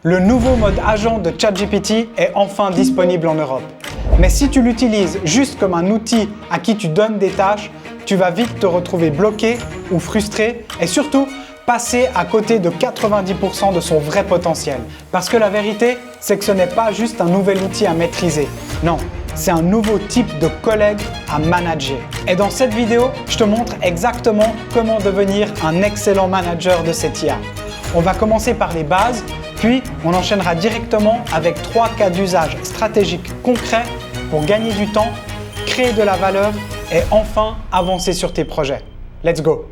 Le nouveau mode agent de ChatGPT est enfin disponible en Europe. Mais si tu l'utilises juste comme un outil à qui tu donnes des tâches, tu vas vite te retrouver bloqué ou frustré et surtout passer à côté de 90% de son vrai potentiel. Parce que la vérité, c'est que ce n'est pas juste un nouvel outil à maîtriser. Non, c'est un nouveau type de collègue à manager. Et dans cette vidéo, je te montre exactement comment devenir un excellent manager de cette IA. On va commencer par les bases, puis on enchaînera directement avec 3 cas d'usage stratégiques concrets pour gagner du temps, créer de la valeur et enfin avancer sur tes projets. Let's go!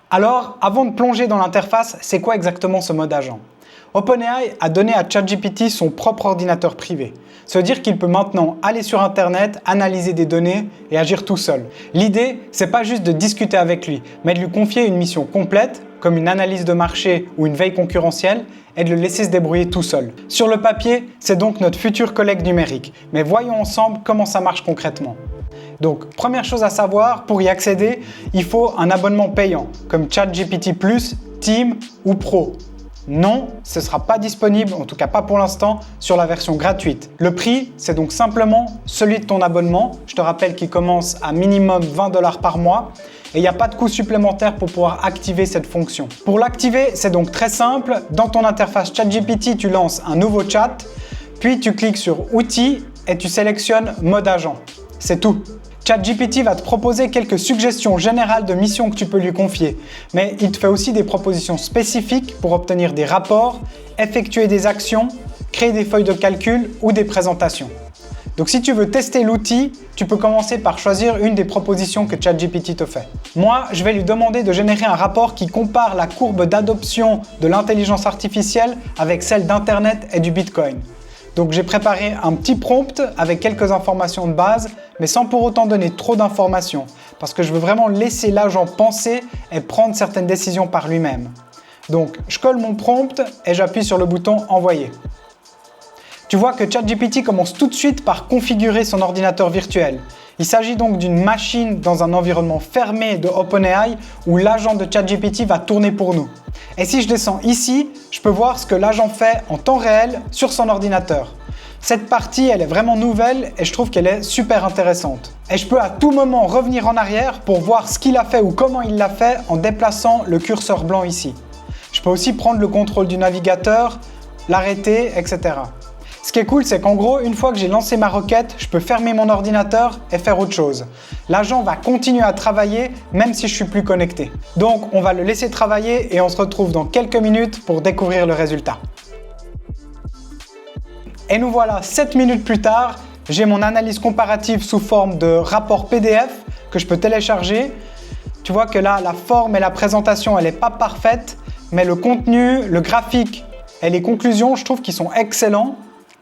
Alors, avant de plonger dans l'interface, c'est quoi exactement ce mode agent? OpenAI a donné à ChatGPT son propre ordinateur privé. Ça veut dire qu'il peut maintenant aller sur Internet, analyser des données et agir tout seul. L'idée, c'est pas juste de discuter avec lui, mais de lui confier une mission complète, comme une analyse de marché ou une veille concurrentielle, et de le laisser se débrouiller tout seul. Sur le papier, c'est donc notre futur collègue numérique, mais voyons ensemble comment ça marche concrètement. Donc, première chose à savoir, pour y accéder, il faut un abonnement payant, comme ChatGPT+, Team ou Pro. Non, ce ne sera pas disponible, en tout cas pas pour l'instant, sur la version gratuite. Le prix, c'est donc simplement celui de ton abonnement. Je te rappelle qu'il commence à minimum 20 $ par mois. Et il n'y a pas de coût supplémentaire pour pouvoir activer cette fonction. Pour l'activer, c'est donc très simple. Dans ton interface ChatGPT, tu lances un nouveau chat, puis tu cliques sur Outils et tu sélectionnes Mode agent. C'est tout. ChatGPT va te proposer quelques suggestions générales de missions que tu peux lui confier, mais il te fait aussi des propositions spécifiques pour obtenir des rapports, effectuer des actions, créer des feuilles de calcul ou des présentations. Donc si tu veux tester l'outil, tu peux commencer par choisir une des propositions que ChatGPT te fait. Moi, je vais lui demander de générer un rapport qui compare la courbe d'adoption de l'intelligence artificielle avec celle d'Internet et du Bitcoin. Donc j'ai préparé un petit prompt avec quelques informations de base, mais sans pour autant donner trop d'informations, parce que je veux vraiment laisser l'agent penser et prendre certaines décisions par lui-même. Donc je colle mon prompt et j'appuie sur le bouton Envoyer. Tu vois que ChatGPT commence tout de suite par configurer son ordinateur virtuel. Il s'agit donc d'une machine dans un environnement fermé de OpenAI où l'agent de ChatGPT va tourner pour nous. Et si je descends ici, je peux voir ce que l'agent fait en temps réel sur son ordinateur. Cette partie, elle est vraiment nouvelle et je trouve qu'elle est super intéressante. Et je peux à tout moment revenir en arrière pour voir ce qu'il a fait ou comment il l'a fait en déplaçant le curseur blanc ici. Je peux aussi prendre le contrôle du navigateur, l'arrêter, etc. Ce qui est cool, c'est qu'en gros, une fois que j'ai lancé ma requête, je peux fermer mon ordinateur et faire autre chose. L'agent va continuer à travailler même si je suis plus connecté. Donc, on va le laisser travailler et on se retrouve dans quelques minutes pour découvrir le résultat. Et nous voilà 7 minutes plus tard, j'ai mon analyse comparative sous forme de rapport PDF que je peux télécharger. Tu vois que là, la forme et la présentation, elle n'est pas parfaite, mais le contenu, le graphique et les conclusions, je trouve qu'ils sont excellents.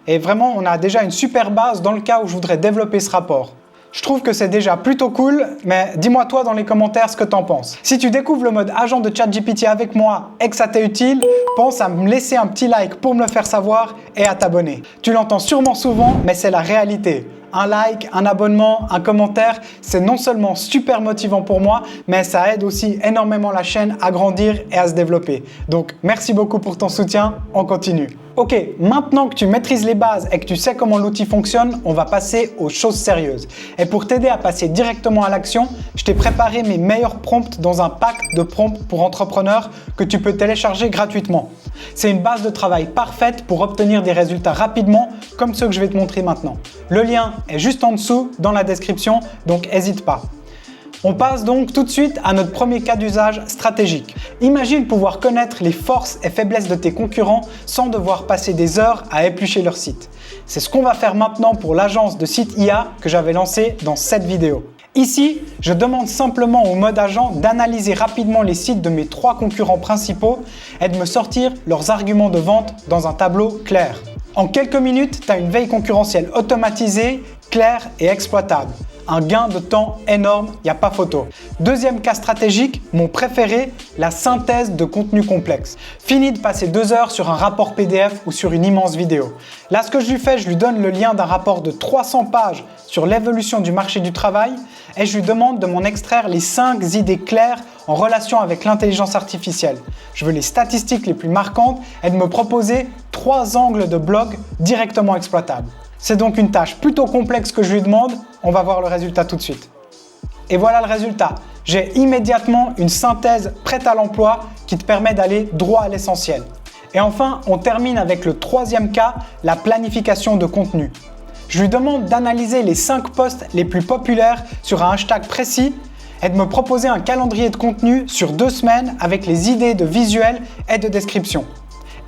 Et vraiment, on a déjà une super base dans le cas où je voudrais développer ce rapport. Je trouve que c'est déjà plutôt cool, mais dis-moi toi dans les commentaires ce que t'en penses. Si tu découvres le mode agent de ChatGPT avec moi et que ça t'est utile, pense à me laisser un petit like pour me le faire savoir et à t'abonner. Tu l'entends sûrement souvent, mais c'est la réalité. Un like, un abonnement, un commentaire, c'est non seulement super motivant pour moi, mais ça aide aussi énormément la chaîne à grandir et à se développer. Donc merci beaucoup pour ton soutien, on continue. Ok, maintenant que tu maîtrises les bases et que tu sais comment l'outil fonctionne, on va passer aux choses sérieuses. Et pour t'aider à passer directement à l'action, je t'ai préparé mes meilleurs prompts dans un pack de prompts pour entrepreneurs que tu peux télécharger gratuitement. C'est une base de travail parfaite pour obtenir des résultats rapidement, comme ceux que je vais te montrer maintenant. Le lien est juste en dessous dans la description, donc n'hésite pas. On passe donc tout de suite à notre premier cas d'usage stratégique. Imagine pouvoir connaître les forces et faiblesses de tes concurrents sans devoir passer des heures à éplucher leur site. C'est ce qu'on va faire maintenant pour l'agence de site IA que j'avais lancée dans cette vidéo. Ici, je demande simplement au mode agent d'analyser rapidement les sites de mes 3 concurrents principaux et de me sortir leurs arguments de vente dans un tableau clair. En quelques minutes, tu as une veille concurrentielle automatisée, claire et exploitable. un gain de temps énorme, il n'y a pas photo. Deuxième cas stratégique, mon préféré, la synthèse de contenu complexe. Fini de passer 2 heures sur un rapport PDF ou sur une immense vidéo. Là, ce que je lui fais, je lui donne le lien d'un rapport de 300 pages sur l'évolution du marché du travail et je lui demande de m'en extraire les 5 idées claires en relation avec l'intelligence artificielle. Je veux les statistiques les plus marquantes et de me proposer 3 angles de blog directement exploitables. C'est donc une tâche plutôt complexe que je lui demande, on va voir le résultat tout de suite. Et voilà le résultat. J'ai immédiatement une synthèse prête à l'emploi qui te permet d'aller droit à l'essentiel. Et enfin, on termine avec le troisième cas, la planification de contenu. Je lui demande d'analyser les 5 posts les plus populaires sur un hashtag précis et de me proposer un calendrier de contenu sur 2 semaines avec les idées de visuels et de description.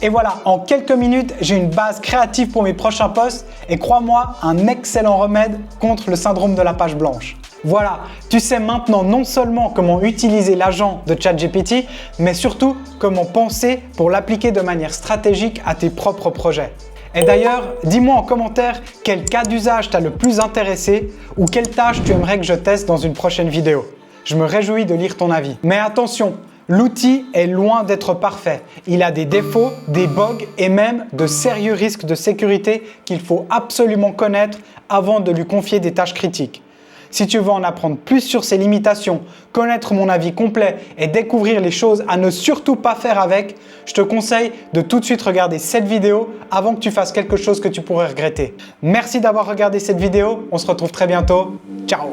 Et voilà, en quelques minutes, j'ai une base créative pour mes prochains posts et crois-moi, un excellent remède contre le syndrome de la page blanche. Voilà, tu sais maintenant non seulement comment utiliser l'agent de ChatGPT, mais surtout comment penser pour l'appliquer de manière stratégique à tes propres projets. Et d'ailleurs, dis-moi en commentaire quel cas d'usage t'a le plus intéressé ou quelle tâche tu aimerais que je teste dans une prochaine vidéo. Je me réjouis de lire ton avis. Mais attention, l'outil est loin d'être parfait. Il a des défauts, des bugs et même de sérieux risques de sécurité qu'il faut absolument connaître avant de lui confier des tâches critiques. Si tu veux en apprendre plus sur ses limitations, connaître mon avis complet et découvrir les choses à ne surtout pas faire avec, je te conseille de tout de suite regarder cette vidéo avant que tu fasses quelque chose que tu pourrais regretter. Merci d'avoir regardé cette vidéo, on se retrouve très bientôt. Ciao!